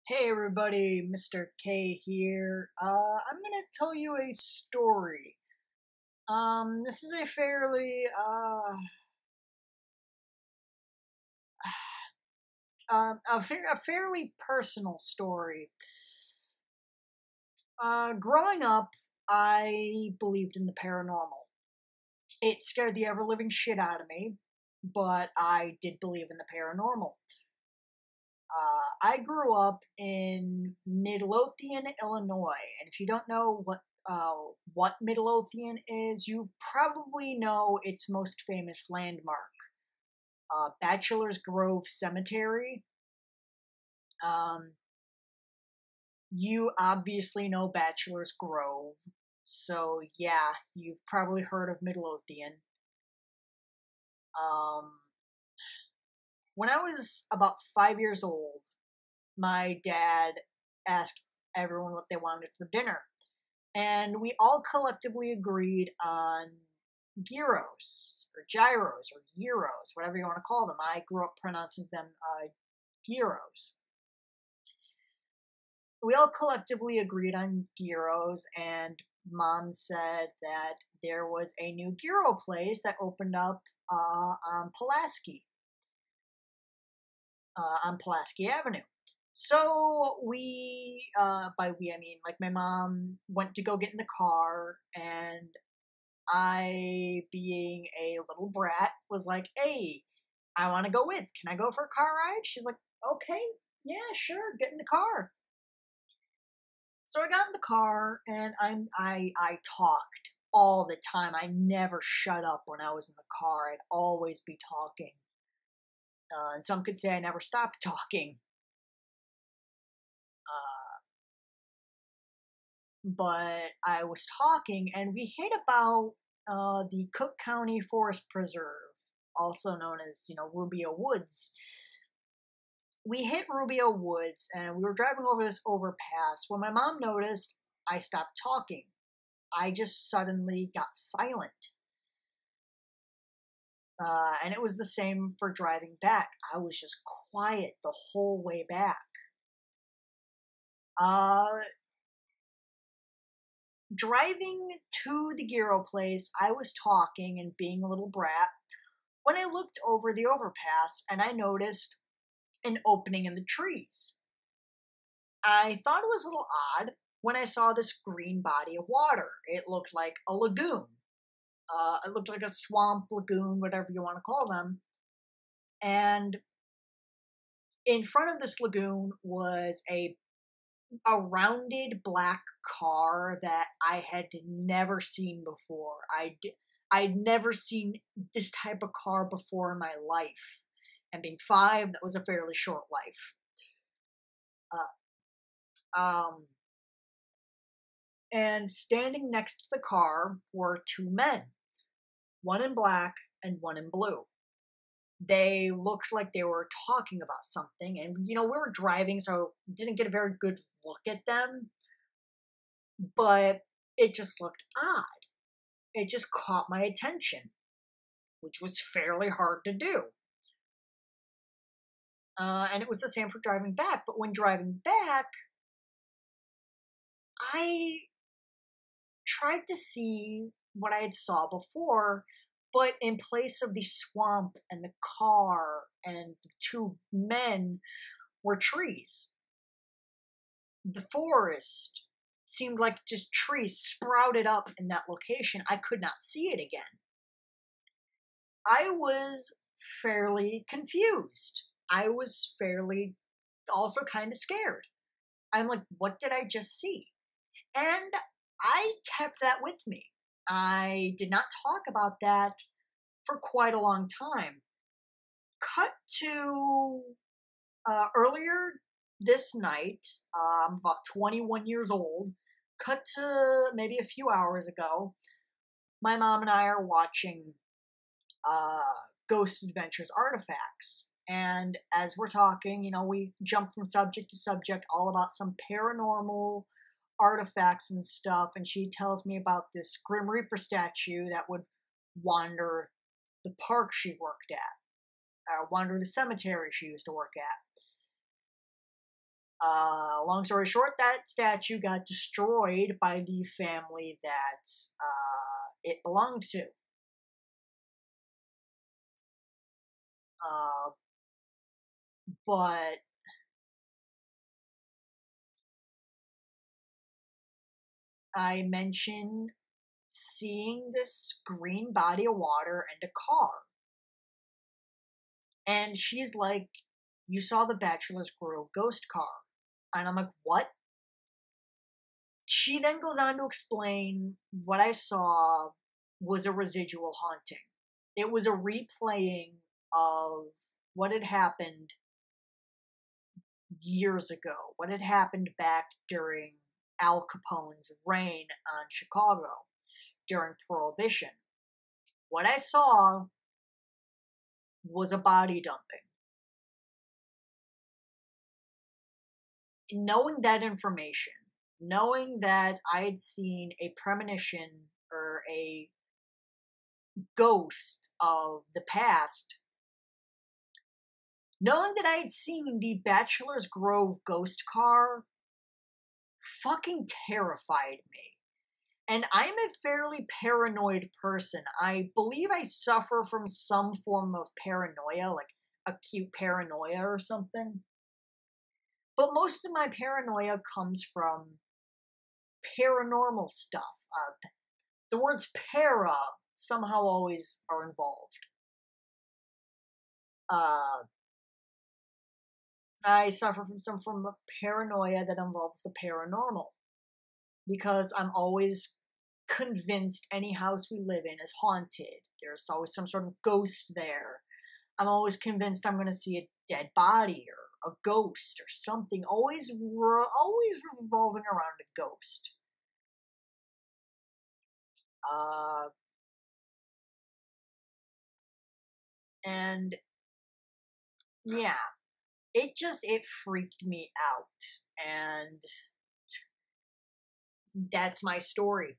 Hey everybody, Mr. K here. I'm gonna tell you a story. This is a a fairly personal story. Growing up, I believed in the paranormal. It scared the ever living shit out of me, but I did believe in the paranormal. I grew up in Midlothian, Illinois, and if you don't know what Midlothian is, you probably know its most famous landmark, Bachelor's Grove Cemetery. Um, you obviously know Bachelor's Grove, so yeah, you've probably heard of Midlothian. Um, when I was about 5 years old, my dad asked everyone what they wanted for dinner. And we all collectively agreed on gyros or gyros or gyros, whatever you want to call them. I grew up pronouncing them gyros. We all collectively agreed on gyros, and mom said that there was a new gyro place that opened up on Pulaski Avenue. So by we, I mean like my mom went to go get in the car, and I, being a little brat, was like, hey, I want to go with. Can I go for a car ride? She's like, okay, yeah, sure, get in the car. So I got in the car and I talked all the time. I never shut up when I was in the car. I'd always be talking. And some could say I never stopped talking. Uh, but I was talking, and we hit about the Cook County Forest Preserve, also known as, Rubio Woods. We hit Rubio Woods, and we were driving over this overpass when my mom noticed I stopped talking. I just suddenly got silent. And it was the same for driving back. I was just quiet the whole way back. Uh, Driving to the gyro place, I was talking and being a little brat when I looked over the overpass and I noticed an opening in the trees. I thought it was a little odd when I saw this green body of water. It looked like a lagoon. It looked like a swamp lagoon, whatever you want to call them. And in front of this lagoon was a rounded black car that I had never seen before. I'd never seen this type of car before in my life. And being five, that was a fairly short life. Um, and standing next to the car were two men, one in black and one in blue. They looked like they were talking about something, and we were driving, so didn't get a very good look at them, but it just looked odd. It just caught my attention, which was fairly hard to do. And it was the same for driving back, but when driving back, I tried to see what I had saw before, but in place of the swamp and the car and the two men were trees. The forest seemed like just trees sprouted up in that location. I could not see it again. I was fairly confused. I was fairly also kind of scared. I'm like, what did I just see? And I kept that with me. I did not talk about that for quite a long time. Cut to earlier this night, about 21 years old. Cut to maybe a few hours ago. My mom and I are watching uh, Ghost Adventures Artifacts. And as we're talking, we jump from subject to subject, all about some paranormal artifacts and stuff. And she tells me about this Grim Reaper statue that would wander the park she worked at, wander the cemetery she used to work at. Long story short, that statue got destroyed by the family that it belonged to. But I mentioned seeing this green body of water and a car. And she's like, "You saw the Bachelor's Grove ghost car." And I'm like, "What?" She then goes on to explain what I saw was a residual haunting. It was a replaying of what had happened years ago, what had happened back during Al Capone's reign on Chicago during Prohibition. What I saw was a body dumping. Knowing that information, knowing that I had seen a premonition or a ghost of the past, knowing that I had seen the Bachelor's Grove ghost car fucking terrified me. And I'm a fairly paranoid person. I believe I suffer from some form of paranoia, like acute paranoia or something. But most of my paranoia comes from paranormal stuff. The words para somehow always are involved. I suffer from some form of paranoia that involves the paranormal. Because I'm always convinced any house we live in is haunted. There's always some sort of ghost there. I'm always convinced I'm going to see a dead body or a ghost or something. Always revolving around a ghost. And yeah, it freaked me out. And that's my story.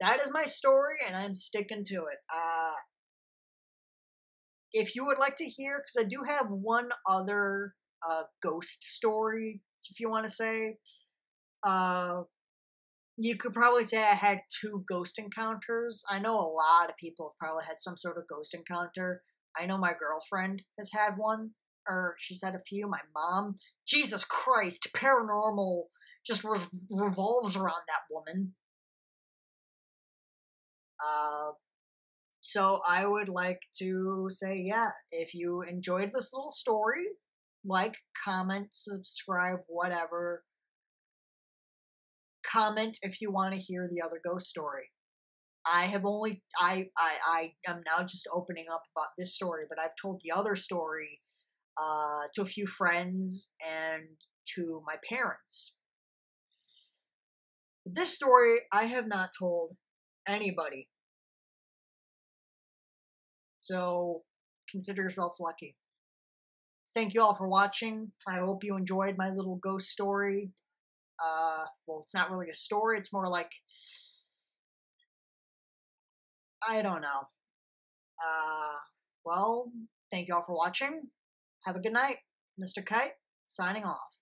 That is my story, and I'm sticking to it. If you would like to hear, because I do have one other ghost story, if you want to say, you could probably say I had 2 ghost encounters. I know a lot of people have probably had some sort of ghost encounter. I know my girlfriend has had one, or she's had a few. My mom, Jesus Christ, paranormal just revolves around that woman. So I would like to say, yeah, if you enjoyed this little story, like, comment, subscribe, whatever. Comment if you want to hear the other ghost story. I am now just opening up about this story, but I've told the other story to a few friends and to my parents. This story I have not told anybody. So consider yourselves lucky. Thank you all for watching. I hope you enjoyed my little ghost story. Well, it's not really a story. It's more like, I don't know. Well, thank you all for watching. Have a good night. Mr. Kite, signing off.